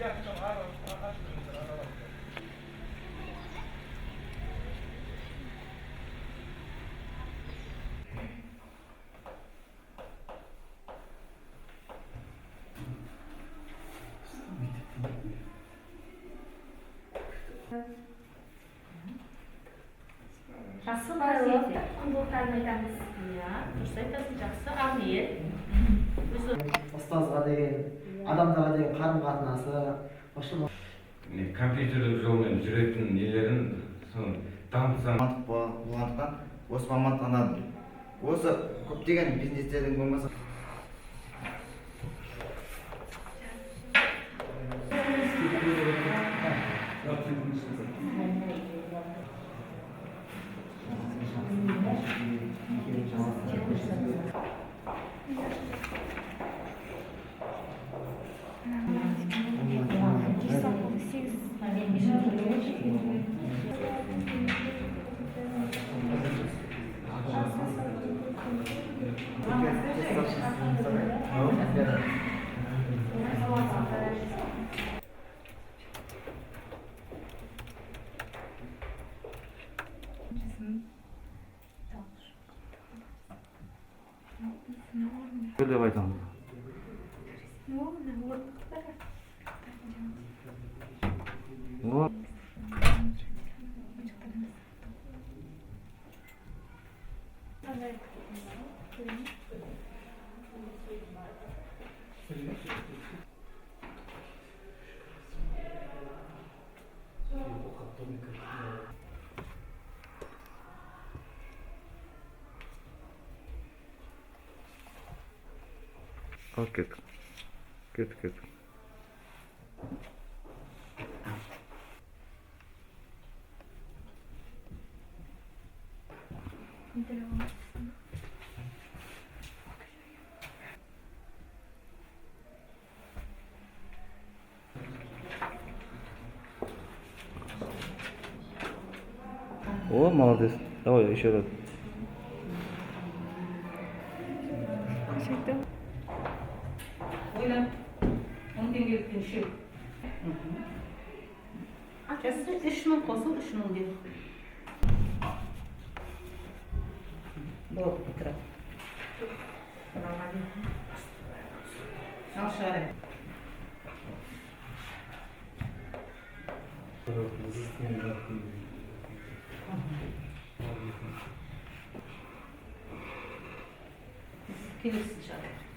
Жақсы вазiyeti, құндылықтарын айтамыз. Дұрыс айтасың, жақсы, рахмет. ұстазға деген, адамдарға деген қарым-қатынасы, компьютерлік жолмен жүретін нелерін дамытсам. Болғандықтан осы маман таңдадым. Осы көптеген бизнестердің болмаса Böyle baytam. Вот. Al ket. Ket. О, молодец. Давай еще раз. Ойлап, 10 теңге өткен шек. Ақысы 3 мың қосыл, 3 мың деді. Болды, бітіріп. Ал шығарайын. Келесі шығарайын.